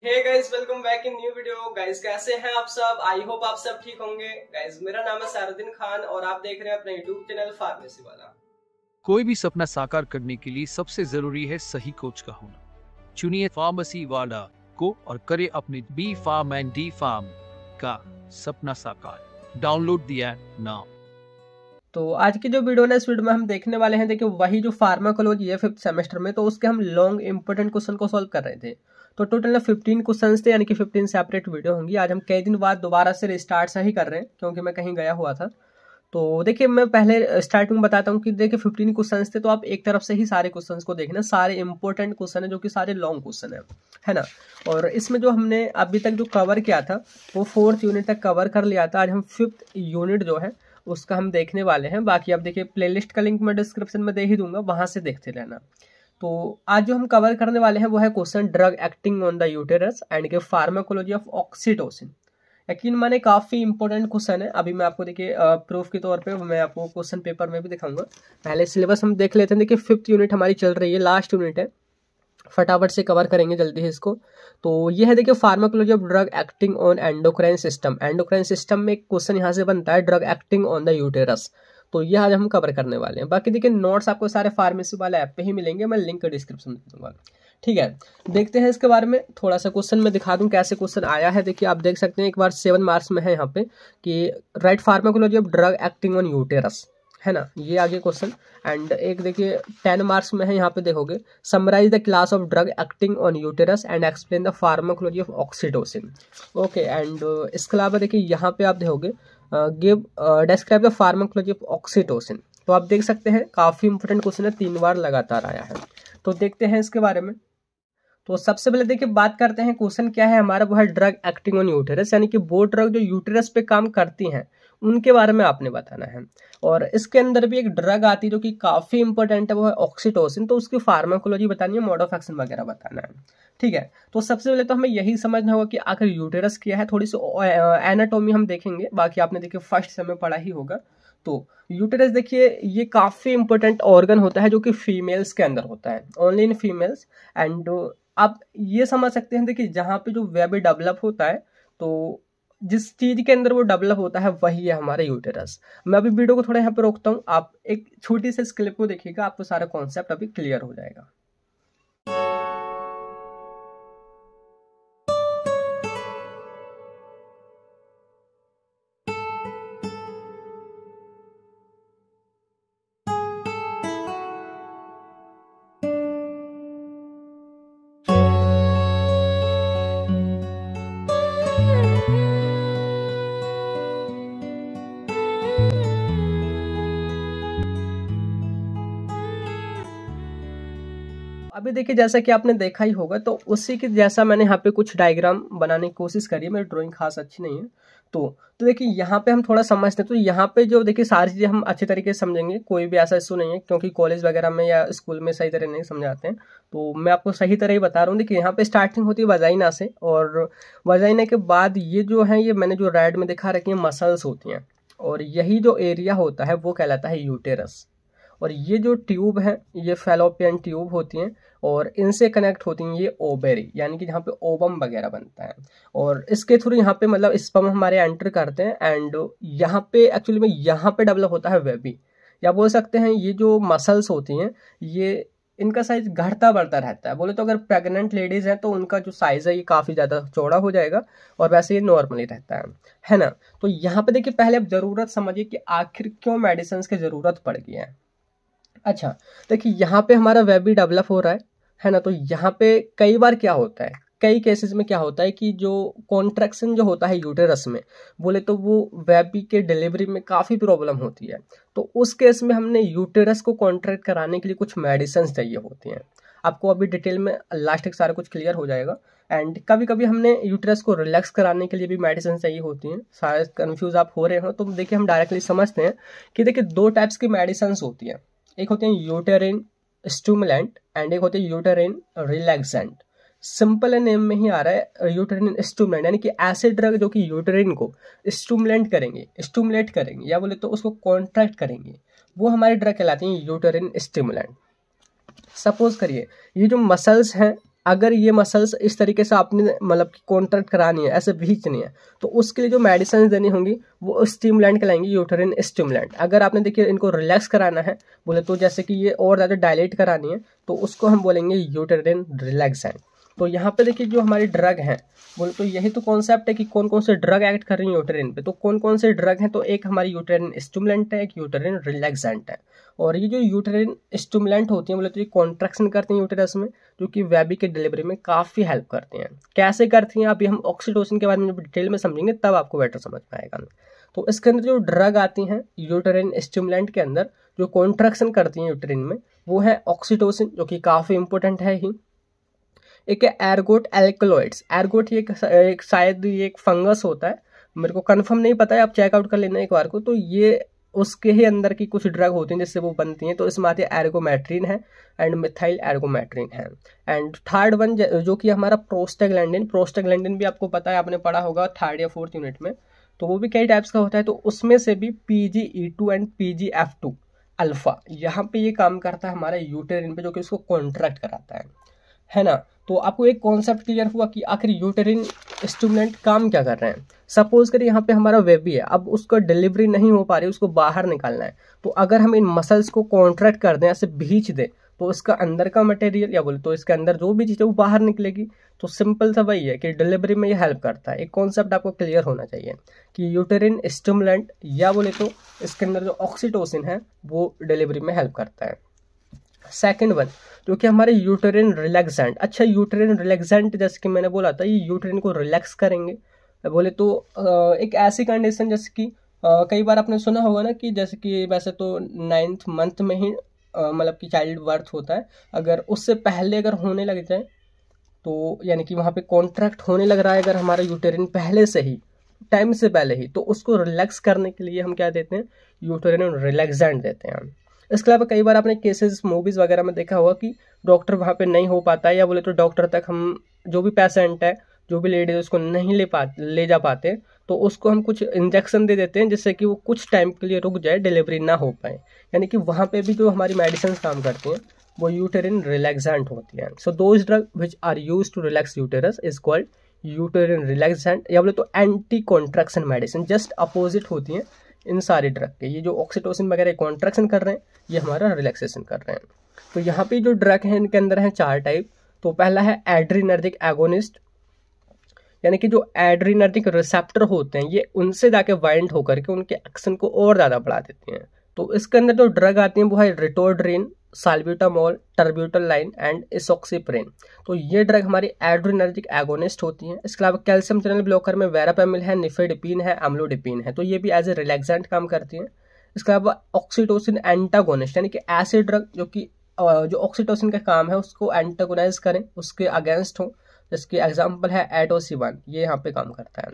Hey guys, welcome back in new video. Guys कैसे हैं आप सब? आई होप आप सब ठीक होंगे। गाइस मेरा नाम है सारुद्दीन खान और आप देख रहे हैं अपना यूट्यूब चैनल फार्मेसी वाला। कोई भी सपना साकार करने के लिए सबसे जरूरी है सही कोच का होना। चुनिए फार्मेसी वाला को और करे अपने B pharm and D pharm का सपना साकार। Download the app now. तो आज की जो वीडियो है इस वीडियो में हम देखने वाले हैं, देखिए वही जो फार्माकोलॉजी है 5th सेमेस्टर में, तो उसके हम लॉन्ग इंपॉर्टेंट क्वेश्चन को सॉल्व कर रहे थे। तो टोटल ना 15 क्वेश्चन थे, यानी कि 15 सेपरेट वीडियो होंगी। आज हम कई दिन बाद दोबारा से रिस्टार्ट से ही कर रहे हैं क्योंकि मैं कहीं गया हुआ था। तो देखिए मैं पहले स्टार्टिंग में बताता हूँ कि देखिए 15 क्वेश्चन थे, तो आप एक तरफ से ही सारे क्वेश्चंस को देखना। सारे इंपॉर्टेंट क्वेश्चन है जो कि सारे लॉन्ग क्वेश्चन है ना। और इसमें जो हमने अभी तक जो कवर किया था वो 4th यूनिट तक कवर कर लिया था। आज हम 5th यूनिट जो है उसका हम देखने वाले हैं। बाकी आप देखिए प्लेलिस्ट का लिंक मैं डिस्क्रिप्शन में दे ही दूंगा, वहां से देखते रहना। तो आज जो हम कवर करने वाले हैं वो है question drug acting on the uterus and के फार्माकोलॉजी ऑफ ऑक्सीटोसिन। यकीन माने काफी इंपॉर्टेंट क्वेश्चन है। अभी मैं आपको देखिए प्रूफ के तौर पे मैं आपको क्वेश्चन पेपर में भी दिखाऊंगा। पहले सिलेबस हम देख लेते हैं। देखिए 5th यूनिट हमारी चल रही है, लास्ट यूनिट है, फटाफट से कवर करेंगे जल्दी है इसको। तो ये है देखिए pharmacology of drug acting on endocrine system. Endocrine system में एक क्वेश्चन यहाँ से बनता है, drug acting on the uterus. तो ये आज हम कवर करने वाले हैं। बाकी देखिए नोट्स आपको सारे फार्मेसी वाले ऐप पे ही मिलेंगे, मैं लिंक डिस्क्रिप्शन में दूंगा। ठीक है, देखते हैं इसके बारे में थोड़ा सा। क्वेश्चन में दिखा दूं कैसे क्वेश्चन आया है। देखिए आप देख सकते हैं, एक बार 7 मार्क्स में है यहाँ पे कि right pharmacology of drug acting on uterus, है ना, ये आगे क्वेश्चन। एंड एक देखिए 10 मार्क्स में है, यहाँ पे देखोगे summarize the class of drug acting on uterus and explain the pharmacology of oxytocin. Okay, and इसके अलावा देखिए यहाँ पे आप देखोगे give describe the pharmacology of oxytocin. तो आप देख सकते हैं काफी इंपोर्टेंट क्वेश्चन है, 3 बार लगातार आया है। तो देखते हैं इसके बारे में। तो सबसे पहले देखिए बात करते हैं क्वेश्चन क्या है हमारा, वो है ड्रग एक्टिंग ऑन यूटेरस, यानी कि वो ड्रग जो यूटेरस पे काम करती हैं उनके बारे में आपने बताना है। और इसके अंदर भी एक ड्रग आती है जो कि काफी इंपॉर्टेंट है, वो है ऑक्सीटोसिन। तो उसकी फार्माकोलॉजी बतानी है, मोड ऑफ एक्शन वगैरह बताना है। ठीक है, तो सबसे पहले तो हमें यही समझना होगा कि आखिर यूटेरस क्या है। थोड़ी सी एनाटॉमी हम देखेंगे, बाकी आपने देखिए फर्स्ट समय पढ़ा ही होगा। तो यूटेरस देखिए ये काफी इंपॉर्टेंट ऑर्गन होता है जो कि फीमेल्स के अंदर होता है, ओनली इन फीमेल्स। एंड आप ये समझ सकते हैं देखिए जहाँ पे जो बेबी डेवलप होता है, तो जिस चीज के अंदर वो डेवलप होता है वही है हमारा यूटेरस। मैं अभी वीडियो को थोड़ा यहाँ पे रोकता हूँ, आप एक छोटी सी क्लिप को देखिएगा, आपको सारा कॉन्सेप्ट अभी क्लियर हो जाएगा। अभी देखिए जैसा कि आपने देखा ही होगा, तो उसी के जैसा मैंने यहाँ पे कुछ डायग्राम बनाने की कोशिश करी है। मेरी ड्राइंग खास अच्छी नहीं है। तो देखिए यहाँ पे हम थोड़ा समझते हैं। तो यहाँ पे जो देखिए सारी चीज़ें हम अच्छे तरीके से समझेंगे, कोई भी ऐसा इशू नहीं है, क्योंकि कॉलेज वगैरह में या स्कूल में सही तरह नहीं समझाते हैं। तो मैं आपको सही तरह ही बता रहा हूँ। देखिए यहाँ पे स्टार्टिंग होती है वजाइना से, और वजाइना के बाद ये जो है, ये मैंने जो रेड में दिखा रखी है मसल्स होती हैं, और यही जो एरिया होता है वो कहलाता है यूटेरस। और ये जो ट्यूब है ये फैलोपियन ट्यूब होती हैं, और इनसे कनेक्ट होती हैं ये ओवेरी, यानी कि जहाँ पे ओवम वगैरह बनता है। और इसके थ्रू यहाँ पे मतलब स्पर्म हमारे एंटर करते हैं। एंड यहाँ पे एक्चुअली में यहाँ पे डेवलप होता है वेबी, या बोल सकते हैं ये जो मसल्स होती हैं ये इनका साइज घटता बढ़ता रहता है। बोले तो अगर प्रेग्नेंट लेडीज हैं तो उनका जो साइज है ये काफ़ी ज़्यादा चौड़ा हो जाएगा, और वैसे ये नॉर्मली रहता है ना। तो यहाँ पे देखिए पहले आप ज़रूरत समझिए कि आखिर क्यों मेडिसिन की ज़रूरत पड़ गई है। अच्छा, देखिए यहाँ पे हमारा वेबी डेवलप हो रहा है ना। तो यहाँ पे कई बार क्या होता है, कई केसेस में क्या होता है कि जो कॉन्ट्रैक्शन जो होता है यूटेरस में, बोले तो वो बेबी के डिलीवरी में काफ़ी प्रॉब्लम होती है। तो उस केस में हमने यूटेरस को कॉन्ट्रैक्ट कराने के लिए कुछ मेडिसिन चाहिए होती हैं। आपको अभी डिटेल में लास्ट तक सारा कुछ क्लियर हो जाएगा। एंड कभी कभी हमने यूटेरस को रिलैक्स कराने के लिए भी मेडिसिन चाहिए होती हैं। शायद कन्फ्यूज आप हो रहे हो, तो देखिए हम डायरेक्टली समझते हैं कि देखिए 2 टाइप्स की मेडिसिन होती हैं। एक होते हैं यूटेरिन स्टिमुलेंट एंड एक होते हैं यूटेरिन रिलैक्सेंट। सिंपल नेम में ही आ रहा है यूटेरिन स्टिमुलेंट, यानी कि ऐसे ड्रग जो कि यूटेरिन को स्टिमुलेट करेंगे या बोले तो उसको कॉन्ट्रैक्ट करेंगे, वो हमारे ड्रग कहलाते हैं यूटेरिन स्टिमुलेंट। सपोज करिए ये जो मसल्स हैं अगर ये मसल्स इस तरीके से आपने मतलब कि कॉन्ट्रैक्ट करानी है, ऐसे खींचनी है, तो उसके लिए जो मेडिसिन देनी होंगी वो स्टिमुलेंट कहलाएंगी, यूटेरिन स्टिमुलेंट। अगर आपने देखिए इनको रिलैक्स कराना है बोले तो, जैसे कि ये और ज़्यादा डायलेट करानी है, तो उसको हम बोलेंगे यूटेरिन रिलैक्सेंट। तो यहाँ पे देखिए जो हमारी ड्रग हैं बोले तो यही तो कॉन्सेप्ट है कि कौन कौन से ड्रग एक्ट कर रही है यूटेरिन पे। तो कौन कौन से ड्रग हैं, तो एक हमारी यूटेरिन स्टिमुलेंट है, एक यूटेरिन रिलैक्सेंट है। और ये जो यूटेरिन स्टिमुलेंट होती हैं बोले तो ये कॉन्ट्रैक्शन करती हैं यूटेरस में, जो कि बेबी के डिलीवरी में काफ़ी हेल्प करती हैं। कैसे करती हैं अभी हम ऑक्सीटोसिन के बारे में जब डिटेल में समझेंगे तब आपको बेटर समझ में आएगा। तो इसके अंदर जो ड्रग आती हैं यूटेरिन स्टिमुलेंट के अंदर जो कॉन्ट्रैक्शन करती हैं यूटेरिन में, वो है ऑक्सीटोसिन, जो कि काफ़ी इंपॉर्टेंट है ही। एक है एर्गोट एल्कलॉइड्स। एर्गोट ये एक शायद ये एक फंगस होता है, मेरे को कंफर्म नहीं पता है, आप चेकआउट कर लेना एक बार को। तो ये उसके ही अंदर की कुछ ड्रग होती हैं जिससे वो बनती हैं। तो इसमें आती है एर्गोमेट्रिन है एंड मिथाइल एर्गोमेट्रिन है। एंड थर्ड वन जो कि हमारा प्रोस्टाग्लैंडिन। प्रोस्टाग्लैंडिन भी आपको पता है, आपने पढ़ा होगा 3rd या 4th यूनिट में। तो वो भी कई टाइप्स का होता है, तो उसमें से भी PGE2 एंड PGF2 अल्फा, यहाँ पे ये काम करता है हमारा यूटेरिन पे, जो कि उसको कॉन्ट्रैक्ट कराता है ना। तो आपको एक कॉन्सेप्ट क्लियर हुआ कि आखिर यूटेरिन स्टिमुलेंट काम क्या कर रहे हैं। सपोज करिए यहाँ पे हमारा बेबी है, अब उसको डिलीवरी नहीं हो पा रही, उसको बाहर निकालना है। तो अगर हम इन मसल्स को कॉन्ट्रैक्ट कर दें, ऐसे भींच दें, तो इसका अंदर का मटेरियल या बोले तो इसके अंदर जो भी चीज़ है वो बाहर निकलेगी। तो सिंपल सा वही है कि डिलीवरी में ये हेल्प करता है। एक कॉन्सेप्ट आपको क्लियर होना चाहिए कि यूटेरिन स्टिमुलेंट या बोले तो इसके अंदर जो ऑक्सीटोसिन है वो डिलीवरी में हेल्प करता है। सेकेंड वन जो कि हमारे यूटेरिन रिलैक्सेंट। अच्छा, यूटेरिन रिलैक्सेंट जैसे कि मैंने बोला था, ये यूटेरिन को रिलैक्स करेंगे। बोले तो एक ऐसी कंडीशन जैसे कि कई बार आपने सुना होगा ना कि जैसे कि वैसे तो 9th मंथ में ही मतलब कि चाइल्ड बर्थ होता है, अगर उससे पहले अगर होने लग जाए तो यानी कि वहाँ पे कॉन्ट्रैक्ट होने लग रहा है अगर हमारा यूटेरिन पहले से ही, टाइम से पहले ही, तो उसको रिलैक्स करने के लिए हम क्या देते हैं, यूटेरिन रिलैक्सेंट देते हैं। इसके अलावा कई बार आपने केसेस मूवीज़ वगैरह में देखा होगा कि डॉक्टर वहाँ पे नहीं हो पाता है, या बोले तो डॉक्टर तक हम जो भी पेशेंट है, जो भी लेडीज उसको नहीं ले जा पाते, तो उसको हम कुछ इंजेक्शन दे देते हैं जिससे कि वो कुछ टाइम के लिए रुक जाए, डिलीवरी ना हो पाए। यानी कि वहाँ पे भी जो हमारी मेडिसिन काम करती हैं वो यूटेरिन रिलैक्सेंट होती हैं। So those drug which are use to relax uterus is called uterine relaxant, या बोले तो anti contraction medicine. Just opposite होती हैं इन सारे ड्रग के। ये जो ऑक्सीटोसिन वगैरह कॉन्ट्रैक्शन कर रहे हैं, ये हमारा रिलैक्सेशन कर रहे हैं। तो यहाँ पे जो ड्रग हैं इनके अंदर हैं 4 टाइप। तो पहला है एड्रीनर्जिक एगोनिस्ट, यानी कि जो एड्रीनर्जिक रिसेप्टर होते हैं ये उनसे जाके बाइंड होकर के उनके एक्शन को और ज़्यादा बढ़ा देती हैं। तो इसके अंदर जो ड्रग आती हैं वो है रिटोड्रिन, साल्ब्यूटामोल, टर्ब्यूटोलाइन एंड इसोक्सिप्रिन। तो ये ड्रग हमारी एड्रीनर्जिक एगोनिस्ट होती हैं। इसके अलावा कैल्शियम चैनल ब्लॉकर में वेरापेमिल है, निफेडिपिन है, अम्लोडिपिन है, तो ये भी एज ए रिलैक्सेंट काम करती हैं। इसके अलावा ऑक्सीटोसिन एंटागोनिस्ट, यानी कि ऐसे ड्रग जो कि जो ऑक्सीटोसिन का काम है उसको एंटागोनाइज करें, उसके अगेंस्ट हो, जिसकी एग्जाम्पल है एटोसिवन, ये यहाँ पे काम करता है।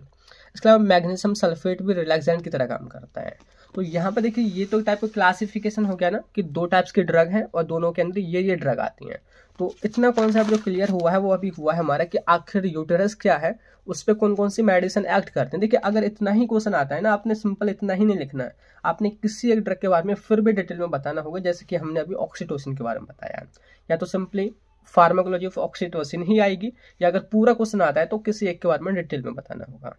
इसके अलावा मैग्नीशियम सल्फेट भी रिलैक्सेंट की तरह काम करता है। तो यहाँ पे देखिए ये तो टाइप का क्लासिफिकेशन हो गया ना कि 2 टाइप्स की ड्रग हैं और दोनों के अंदर ये ड्रग आती हैं। तो इतना कॉन्सेप्ट जो क्लियर हुआ है वो अभी हुआ है हमारा कि आखिर यूटेरस क्या है, उस पर कौन कौन सी मेडिसिन एक्ट करते हैं। देखिए अगर इतना ही क्वेश्चन आता है ना, आपने सिंपल इतना ही नहीं लिखना है, आपने किसी एक ड्रग के बारे में फिर भी डिटेल में बताना होगा, जैसे कि हमने अभी ऑक्सीटोसिन के बारे में बताया। या तो सिंपली फार्माकोलॉजी ऑफ ऑक्सीटोसिन ही आएगी, या अगर पूरा क्वेश्चन आता है तो किसी एक के बारे में डिटेल में बताना होगा।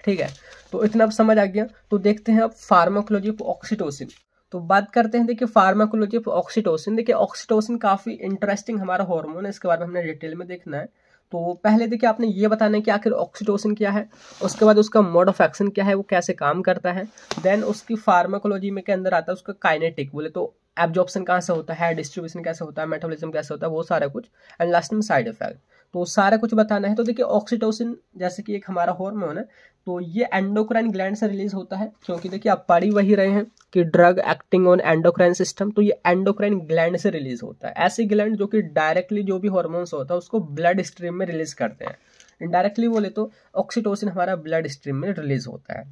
ठीक है, तो इतना अब समझ आ गया। तो देखते हैं अब फार्माकोलॉजी ऑफ ऑक्सीटोसिन। तो बात करते हैं देखिए फार्माकोलॉजी ऑफ ऑक्सीटोसिन। देखिए ऑक्सीटोसिन काफ़ी इंटरेस्टिंग हमारा हार्मोन है, इसके बारे में हमने डिटेल में देखना है। तो पहले देखिए आपने ये बताना है कि आखिर ऑक्सीटोसिन क्या है, उसके बाद उसका मोड ऑफ एक्शन क्या है, वो कैसे काम करता है, देन उसकी फार्माकोलॉजी में के अंदर आता है उसका काइनेटिक, बोले तो एब्जॉर्प्शन कहाँ से होता है, डिस्ट्रीब्यूशन कैसे होता है, मेटाबॉलिज्म कैसे होता है, वो सारा कुछ, एंड लास्ट में साइड इफेक्ट। तो सारा कुछ बताना है। तो देखिए ऑक्सीटोसिन जैसे कि एक हमारा हार्मोन है, तो ये एंडोक्राइन ग्लैंड से रिलीज होता है, क्योंकि देखिए आप पढ़ ही वही रहे हैं कि drug acting on endocrine system, तो ये एंडोक्राइन ग्लैंड से रिलीज होता है। ऐसी ग्लैंड जो कि डायरेक्टली जो भी हार्मोन्स होता है उसको ब्लड स्ट्रीम में रिलीज करते हैं। इनडायरेक्टली बोले तो ऑक्सीटोसिन हमारा ब्लड स्ट्रीम में रिलीज होता है।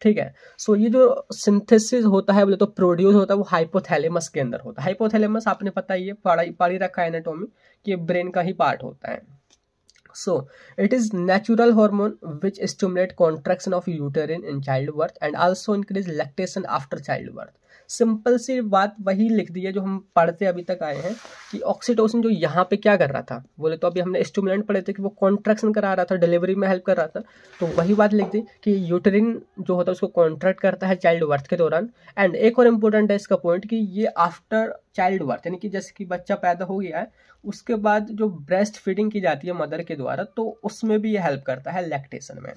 ठीक है, सो ये जो सिंथेसिस होता है बोले तो प्रोड्यूस होता है वो हाइपोथैलेमस के अंदर होता है। हाइपोथैलेमस आपने पता ही है, पढ़ी रखा है एनाटॉमी, कि ब्रेन का ही पार्ट होता है। So, it is natural hormone which stimulate contraction of uterine in childbirth and also increase lactation after childbirth. Simple सी बात वही लिख दी है जो हम पढ़ते अभी तक आए हैं कि ऑक्सीटोसिन जो यहाँ पे क्या कर रहा था, बोले तो अभी हमने स्टिमुलेंट पढ़े थे कि वो कॉन्ट्रैक्शन करा रहा था, डिलीवरी में हेल्प कर रहा था, तो वही बात लिख दी कि यूटेरिन जो होता है उसको कॉन्ट्रैक्ट करता है चाइल्ड बर्थ के दौरान। एंड एक और इम्पोर्टेंट है इसका पॉइंट कि ये आफ्टर चाइल्ड बर्थ, यानी कि जैसे कि बच्चा पैदा हो गया है उसके बाद जो ब्रेस्ट फीडिंग की जाती है मदर के द्वारा, तो उसमें भी ये हेल्प करता है लैक्टेशन में,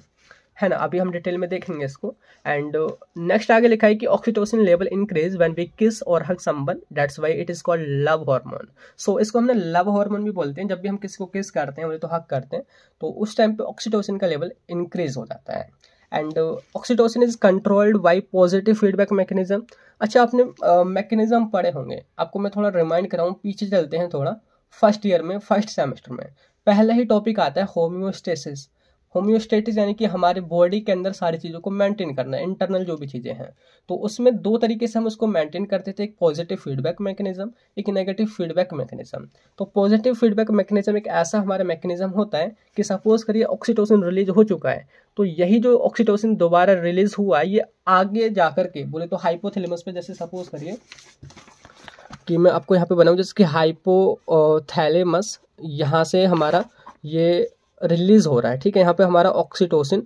है ना। अभी हम डिटेल में देखेंगे इसको। एंड नेक्स्ट आगे लिखा है कि oxytocin level increase when we kiss और hug someone, that's why it is called love hormone. So इसको हमने लव हार्मोन भी बोलते हैं। जब भी हम किसी को किस करते हैं बोले तो हग करते हैं, तो उस टाइम पे ऑक्सीटोसिन का लेवल इंक्रीज हो जाता है। And oxytocin is controlled by positive feedback mechanism. अच्छा, आपने मैकेनिज्म पढ़े होंगे, आपको मैं थोड़ा रिमाइंड कराऊँ, पीछे चलते हैं थोड़ा। फर्स्ट ईयर में, फर्स्ट सेमेस्टर में पहला ही टॉपिक आता है होम्योस्टेसिस। होम्योस्टेटिस यानी कि हमारे बॉडी के अंदर सारी चीज़ों को मेंटेन करना है, इंटरनल जो भी चीज़ें हैं। तो उसमें दो तरीके से हम उसको मेंटेन करते थे, एक पॉजिटिव फीडबैक मैकेनिज्म, एक नेगेटिव फीडबैक मैकेनिज्म। तो पॉजिटिव फीडबैक मैकेनिज्म एक ऐसा हमारा मैकेनिज्म होता है कि सपोज करिए ऑक्सीटोसिन रिलीज हो चुका है, तो यही जो ऑक्सीटोसिन दोबारा रिलीज हुआ है ये आगे जाकर के बोले तो हाइपोथैलेमस पे, जैसे सपोज करिए कि मैं आपको यहाँ पे बनाऊँ जैसे कि हाइपोथैलेमस, यहाँ से हमारा ये रिलीज हो रहा है, ठीक है। यहाँ पे हमारा ऑक्सीटोसिन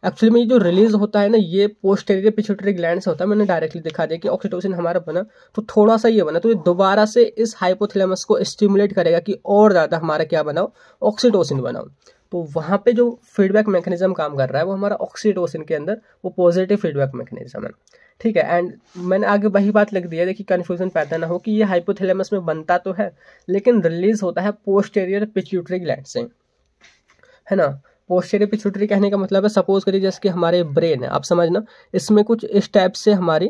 एक्चुअली में ये जो रिलीज होता है ना, ये पोस्टेरियर पिट्यूटरी ग्लैंड से होता है। मैंने डायरेक्टली दिखा दिया कि ऑक्सीटोसिन हमारा बना तो थोड़ा सा ये बना, तो ये दोबारा से इस हाइपोथैलेमस को स्टिमुलेट करेगा कि और ज़्यादा हमारा क्या बनाओ, ऑक्सीटोसिन बनाओ। तो वहाँ पे जो फीडबैक मैकेनिज्म काम कर रहा है वो हमारा ऑक्सीटोसिन के अंदर वो पॉजिटिव फीडबैक मैकेनिज्म है, ठीक है। एंड मैंने आगे वही बात लिख दी है, देखिए कन्फ्यूजन पैदा ना हो कि ये हाइपोथैलेमस में बनता तो है लेकिन रिलीज होता है पोस्टेरियर पिट्यूटरी ग्लैंड से, है ना। पोस्टेरियर पिट्यूटरी कहने का मतलब है, सपोज करिए जैसे कि हमारे ब्रेन है, आप समझना, इसमें कुछ इस टाइप से हमारी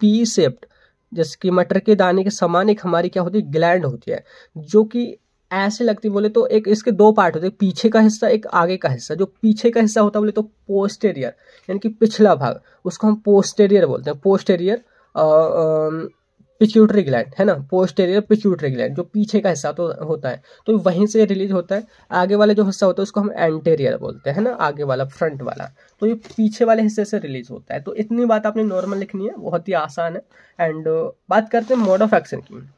पी शेप्ड, जैसे कि मटर के दाने के समान एक हमारी क्या होती है, ग्लैंड होती है, जो कि ऐसे लगती बोले तो एक इसके दो पार्ट होते हैं, पीछे का हिस्सा एक आगे का हिस्सा। जो पीछे का हिस्सा होता है बोले तो पोस्टेरियर यानी कि पिछला भाग, उसको हम पोस्टेरियर बोलते हैं, पोस्टेरियर पिट्यूटरी ग्लैंड, है ना। पोस्टेरियर पिट्यूटरी ग्लैंड जो पीछे का हिस्सा तो होता है, तो वहीं से रिलीज होता है। आगे वाला जो हिस्सा होता है उसको हम एंटेरियर बोलते हैं, है ना, आगे वाला, फ्रंट वाला, तो ये पीछे वाले हिस्से से रिलीज होता है। तो इतनी बात आपने नॉर्मल लिखनी है, बहुत ही आसान है। एंड बात करते हैं मोड ऑफ एक्शन की।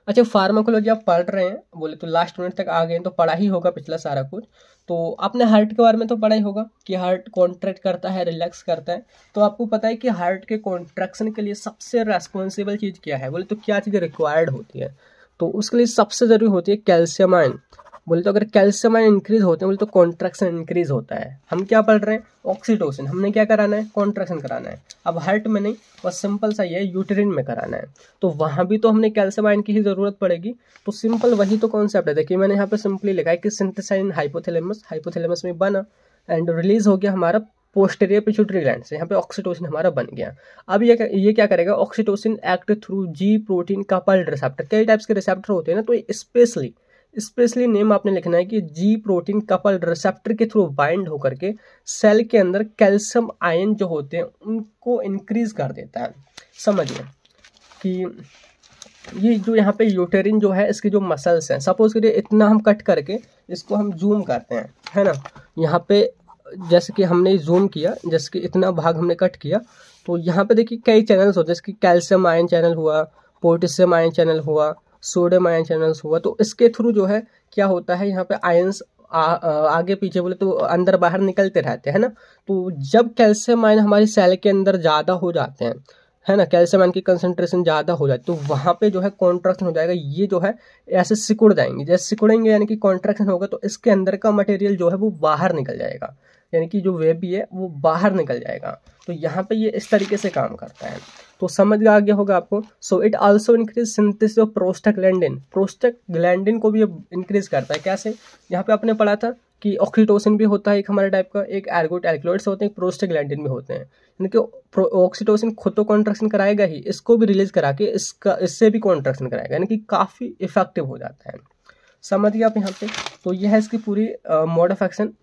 अच्छा, फार्माकोलॉजी आप पढ़ रहे हैं बोले तो लास्ट मिनट तक आ गए तो पढ़ा ही होगा पिछला सारा कुछ। तो आपने हार्ट के बारे में तो पढ़ा ही होगा कि हार्ट कॉन्ट्रैक्ट करता है, रिलैक्स करता है। तो आपको पता है कि हार्ट के कॉन्ट्रैक्शन के लिए सबसे रेस्पॉन्सिबल चीज़ क्या है, बोले तो क्या चीज़ें रिक्वायर्ड होती है, तो उसके लिए सबसे ज़रूरी होती है कैल्शियम आयन। बोले तो अगर कैल्शियम आयन इंक्रीज होते हैं बोले तो कॉन्ट्रैक्शन इंक्रीज होता है। हम क्या पढ़ रहे हैं, ऑक्सीटोसिन, हमने क्या कराना है, कॉन्ट्रैक्शन कराना है। अब हार्ट में नहीं, बस सिंपल सा ये यूटेरिन में कराना है, तो वहाँ भी तो हमने कैल्शियम आयन की ही ज़रूरत पड़ेगी। तो सिंपल वही तो कॉन्सेप्ट है। देखिए मैंने यहाँ पे सिंपली लिखा है कि सिंथेसाइज हाइपोथैलेमस, हाइपोथैलेमस में बना एंड रिलीज हो गया हमारा पोस्टेरियर पिट्यूटरी ग्लैंड से, यहाँ पे ऑक्सीटोसिन हमारा बन गया। अब ये क्या करेगा, ऑक्सीटोसिन एक्ट थ्रू जी प्रोटीन कपल्ड रिसेप्टर। कई टाइप्स के रिसेप्टर होते हैं ना, तो स्पेशली नेम आपने लिखना है कि जी प्रोटीन कपल्ड रिसेप्टर के थ्रू बाइंड होकर के सेल के अंदर कैल्शियम आयन जो होते हैं उनको इंक्रीज कर देता है। समझिए कि ये जो यहाँ पे यूटेरिन जो है इसके जो मसल्स हैं, सपोज करिए इतना हम कट करके इसको हम जूम करते हैं, है ना। यहाँ पे जैसे कि हमने जूम किया, जैसे कि इतना भाग हमने कट किया, तो यहाँ पे देखिए कई चैनल्स होते हैं, जैसे कि कैल्शियम आयन चैनल हुआ, पोटेशियम आयन चैनल हुआ, सोडियम आयन चैनल्स हुआ। तो इसके थ्रू जो है क्या होता है, यहाँ पे आयंस आगे पीछे बोले तो अंदर बाहर निकलते रहते हैं ना। तो जब कैल्शियम आयन हमारी सेल के अंदर ज़्यादा हो जाते हैं, है ना, कैल्शियम आयन की कंसंट्रेशन ज़्यादा हो जाती है, तो वहाँ पे जो है कॉन्ट्रैक्शन हो जाएगा। ये जो है ऐसे सिकुड़ जाएंगे, जैसे सिकुड़ेंगे यानी कि कॉन्ट्रैक्शन होगा, तो इसके अंदर का मटेरियल जो है वो बाहर निकल जाएगा, यानी कि जो बेबी है वो बाहर निकल जाएगा। तो यहाँ पे ये इस तरीके से काम करता है, तो समझ आ गया होगा आपको। So it also increase synthesis of prostaglandin. Prostaglandin को भी इंक्रीज करता है। कैसे, यहाँ पे आपने पढ़ा था कि ऑक्सीटोसिन भी होता है एक हमारे टाइप का, एक एर्गोट एल्कलॉइड्स होते हैं, प्रोस्टाग्लैंडिन भी होते हैं। यानी कि ऑक्सीटोसिन खुद तो कॉन्ट्रैक्शन कराएगा ही, इसको भी रिलीज करा के इससे भी कॉन्ट्रैक्शन कराएगा, यानी कि काफ़ी इफेक्टिव हो जाता है। समझ गए आप यहाँ पे। तो यह है इसकी पूरी मोड ऑफ एक्शन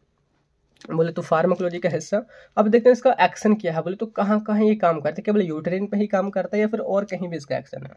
बोले तो फार्माकोलॉजी का हिस्सा। अब देखते हैं इसका एक्शन क्या है, बोले तो कहाँ कहाँ ये काम करता है, केवल यूटेरिन पे ही काम करता है या फिर और कहीं भी इसका एक्शन है।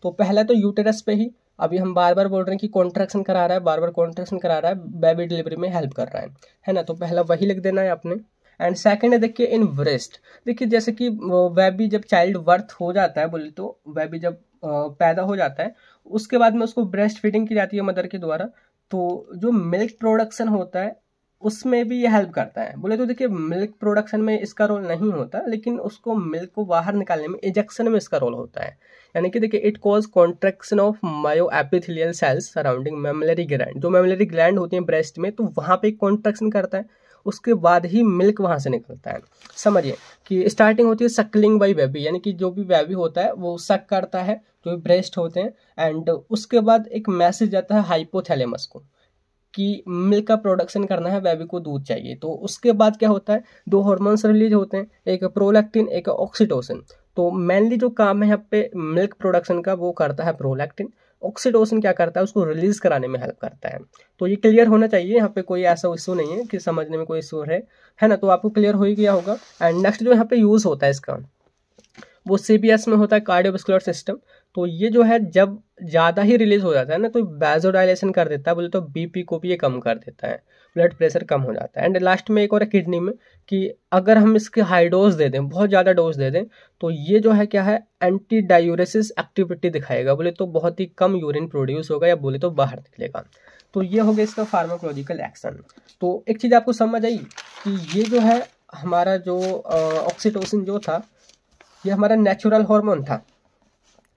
तो पहला तो यूटेरस पे ही, अभी हम बार बार बोल रहे हैं कि कॉन्ट्रैक्शन करा रहा है, बार बार कॉन्ट्रैक्शन करा रहा है, बेबी डिलीवरी में हेल्प कर रहा है ना। तो पहला वही लिख देना है आपने। एंड सेकंड है देखिए इन ब्रेस्ट। देखिए जैसे कि बेबी जब चाइल्ड बर्थ हो जाता है बोले तो बेबी जब पैदा हो जाता है उसके बाद में उसको ब्रेस्ट फीडिंग की जाती है मदर के द्वारा, तो जो मिल्क प्रोडक्शन होता है उसमें भी ये हेल्प करता है। बोले तो देखिए मिल्क प्रोडक्शन में इसका रोल नहीं होता, लेकिन उसको मिल्क को बाहर निकालने में, इजेक्शन में इसका रोल होता है। यानी कि देखिए it cause contraction of myoepithelial cells surrounding mammary gland. जो मेमलरी ग्लैंड होती है ब्रेस्ट में, तो वहाँ पे कॉन्ट्रैक्शन करता है, उसके बाद ही मिल्क वहाँ से निकलता है। समझिए कि स्टार्टिंग होती है सकलिंग बाई बेबी, यानी कि जो भी बेबी होता है वो सक करता है जो भी ब्रेस्ट होते हैं, एंड उसके बाद एक मैसेज जाता है हाइपोथैलेमस को कि मिल्क का प्रोडक्शन करना है, बेबी को दूध चाहिए। तो उसके बाद क्या होता है, दो हार्मोन्स रिलीज होते हैं, एक प्रोलैक्टिन एक ऑक्सीटोसिन। तो मेनली जो काम है यहाँ पे मिल्क प्रोडक्शन का वो करता है प्रोलैक्टिन, ऑक्सीटोसिन क्या करता है उसको रिलीज कराने में हेल्प करता है। तो ये क्लियर होना चाहिए, यहाँ पे कोई ऐसा इशू नहीं है कि समझने में कोई इशू है ना, तो आपको क्लियर हो ही गया होगा। एंड नेक्स्ट जो यहाँ पे यूज होता है इसका वो CPS में होता है, कार्डियोवास्कुलर सिस्टम। तो ये जो है जब ज़्यादा ही रिलीज हो जाता है ना तो वैसोडाइलेशन कर देता है, बोले तो BP को भी ये कम कर देता है, ब्लड प्रेशर कम हो जाता है। एंड लास्ट में एक और किडनी में कि अगर हम इसके हाई डोज दे दें, बहुत ज़्यादा डोज दे दें, तो ये जो है क्या है एंटी डायूरेसिस एक्टिविटी दिखाएगा, बोले तो बहुत ही कम यूरिन प्रोड्यूस होगा या बोले तो बाहर निकलेगा। तो ये हो गया इसका फार्माकोलॉजिकल एक्शन। तो एक चीज़ आपको समझ आई कि ये जो है हमारा जो ऑक्सीटोसिन जो था ये हमारा नेचुरल हार्मोन था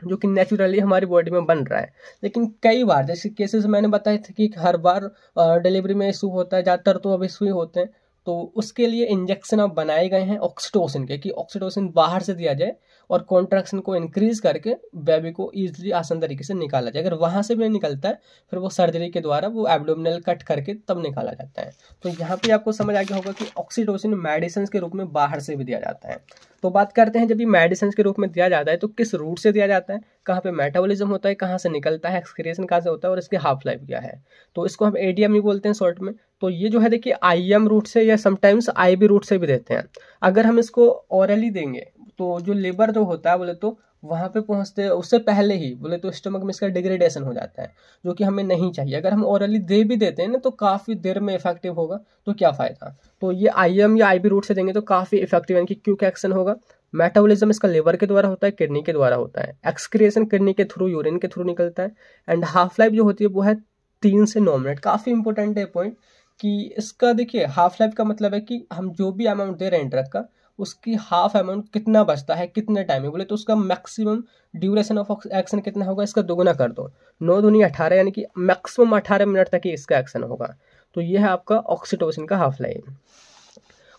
जो कि नेचुरली हमारी बॉडी में बन रहा है। लेकिन कई बार जैसे केसेस मैंने बताए थे कि हर बार डिलीवरी में इशू होता है, ज़्यादातर तो अब इशू ही होते हैं, तो उसके लिए इंजेक्शन अब बनाए गए हैं ऑक्सीटोसिन के कि ऑक्सीटोसिन बाहर से दिया जाए और कॉन्ट्रैक्शन को इंक्रीज करके बेबी को ईजिली आसान तरीके से निकाला जाए। अगर वहाँ से भी नहीं निकलता है फिर वो सर्जरी के द्वारा वो एब्डोमिनल कट करके तब निकाला जाता है। तो यहाँ पे आपको समझ आ गया होगा कि ऑक्सीटोसिन मेडिसिन के रूप में बाहर से भी दिया जाता है। तो बात करते हैं जब ये मेडिसिन के रूप में दिया जाता है तो किस रूट से दिया जाता है, कहाँ पे मेटाबॉलिज्म होता है, कहाँ से निकलता है, एक्सक्रीशन कहाँ से होता है और इसकी हाफ लाइफ क्या है। तो इसको हम ADM ही बोलते हैं शॉर्ट में। तो ये जो है देखिए IM रूट से या समटाइम्स IB रूट से भी देते हैं। अगर हम इसको ऑरली देंगे तो जो लिवर जो होता है बोले तो वहाँ पे पहुँचते उससे पहले ही बोले तो स्टमक में इसका डिग्रेडेशन हो जाता है, जो कि हमें नहीं चाहिए। अगर हम ऑरली दे भी देते हैं ना तो काफ़ी देर में इफेक्टिव होगा, तो क्या फ़ायदा। तो ये IM या IB रूट से देंगे तो काफ़ी इफेक्टिव यानी कि क्विक एक्शन होगा। मेटाबॉलिज्म इसका लिवर के द्वारा होता है, किडनी के द्वारा होता है, एक्सक्रिएशन किडनी के थ्रू, यूरिन के थ्रू निकलता है। एंड हाफ लाइफ जो होती है वो है 3 से 9 मिनट। काफ़ी इंपॉर्टेंट है पॉइंट कि इसका देखिए हाफ लाइफ का मतलब है कि हम जो भी अमाउंट दे रहे हैं ड्रग का उसकी हाफ अमाउंट कितना बचता है, कितने टाइम में, बोले तो उसका मैक्सिमम ड्यूरेशन ऑफ एक्शन कितना होगा, इसका दोगुना कर दो, 9 दूनी 18 यानी कि मैक्सिमम 18 मिनट तक ही इसका एक्शन होगा। तो ये है आपका ऑक्सीटोसिन का हाफ लाइफ।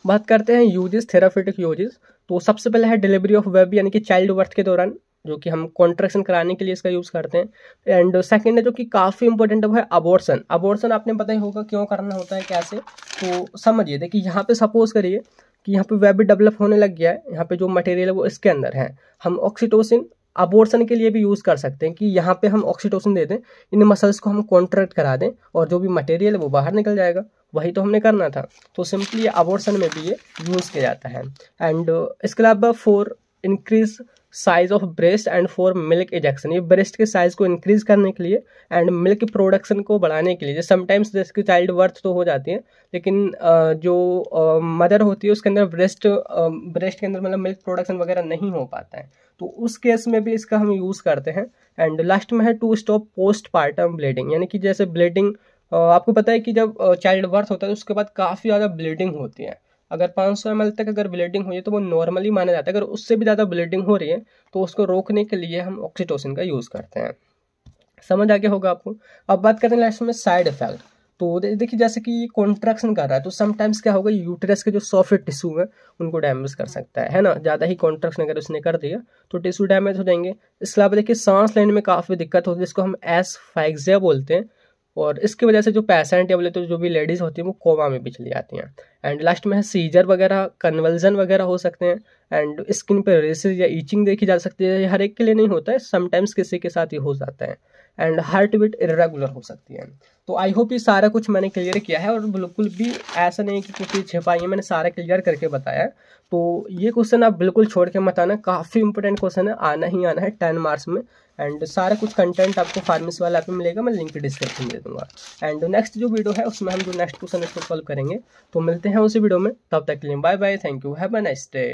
बात करते हैं यूजेस, थेराप्यूटिक यूजेस। तो सबसे पहले है डिलीवरी ऑफ बेबी यानी कि चाइल्ड बर्थ के दौरान, जो कि हम कॉन्ट्रैक्शन कराने के लिए इसका यूज़ करते हैं। एंड सेकंड है जो कि काफ़ी इंपॉर्टेंट है वो है अबॉर्शन। अबॉर्शन आपने पता ही होगा क्यों करना होता है, कैसे, तो समझिए। देखिए यहाँ पे सपोज करिए कि यहाँ पे बेबी डेवलप होने लग गया है, यहाँ पे जो मटेरियल है वो इसके अंदर है, हम ऑक्सीटोसिन अबॉर्शन के लिए भी यूज़ कर सकते हैं कि यहाँ पे हम ऑक्सीटोसिन दे दें, इन मसल्स को हम कॉन्ट्रैक्ट करा दें और जो भी मटेरियल है वो बाहर निकल जाएगा। वही तो हमने करना था। तो सिंपली अबॉर्शन में भी ये यूज़ किया जाता है। एंड इसके अलावा for increase size of breast and for milk ejection, ये ब्रेस्ट के साइज को इंक्रीज करने के लिए एंड मिल्क प्रोडक्शन को बढ़ाने के लिए। जैसे समटाइम्स जैसे चाइल्ड बर्थ तो हो जाती है लेकिन जो मदर होती है उसके अंदर ब्रेस्ट के अंदर मतलब मिल्क प्रोडक्शन वगैरह नहीं हो पाता है, तो उस केस में भी इसका हम यूज़ करते हैं। एंड लास्ट में है to stop postpartum bleeding, यानी कि जैसे ब्लीडिंग आपको पता है कि जब चाइल्ड बर्थ होता है तो उसके बाद काफ़ी ज़्यादा ब्लीडिंग होती है। अगर 500 ml तक अगर ब्लीडिंग हुई है तो वो नॉर्मली माना जाता है। अगर उससे भी ज़्यादा ब्लीडिंग हो रही है तो उसको रोकने के लिए हम ऑक्सीटोसिन का यूज़ करते हैं। समझ आ गया होगा आपको। अब बात करते हैं लास्ट में साइड इफेक्ट। तो देखिए जैसे कि ये कॉन्ट्रैक्शन कर रहा है तो समटाइम्स क्या होगा, यूटेरस के जो सॉफ्ट टिश्यू है उनको डैमेज कर सकता है ना। ज़्यादा ही कॉन्ट्रैक्शन अगर उसने कर दिया तो टिश्यू डैमेज हो जाएंगे। इसके अलावा देखिए सांस लेने में काफ़ी दिक्कत होती है, जिसको हम एस्फाइक्सिया बोलते हैं, और इसकी वजह से जो पेशेंट या बोले तो जो भी लेडीज़ होती हैं वो कोमा में भी चली जाती हैं। एंड लास्ट में है सीजर वगैरह, कन्वल्जन वगैरह हो सकते हैं। एंड स्किन पे रेसेस या ईचिंग देखी जा सकती है। हर एक के लिए नहीं होता है, समटाइम्स किसी के साथ ही हो जाता है। एंड हार्ट बीट इरेगुलर हो सकती है। तो आई होप ये सारा कुछ मैंने क्लियर किया है और बिल्कुल भी ऐसा नहीं कि कुछ चीज़ छिपाई है, मैंने सारा क्लियर करके बताया। तो ये क्वेश्चन आप बिल्कुल छोड़ के मत आना, काफ़ी इंपॉर्टेंट क्वेश्चन है, आना ही आना है 10 मार्क्स में। एंड सारा कुछ कंटेंट आपको फार्मेसी वाला ऐप में मिलेगा, मैं लिंक डिस्क्रिप्शन में दे दूंगा। एंड नेक्स्ट जो वीडियो है उसमें हम जो नेक्स्ट क्वेश्चन इसको सॉल्व करेंगे, तो मिलते हैं उसी वीडियो में। तब तक के लिए bye bye, thank you, have a nice day.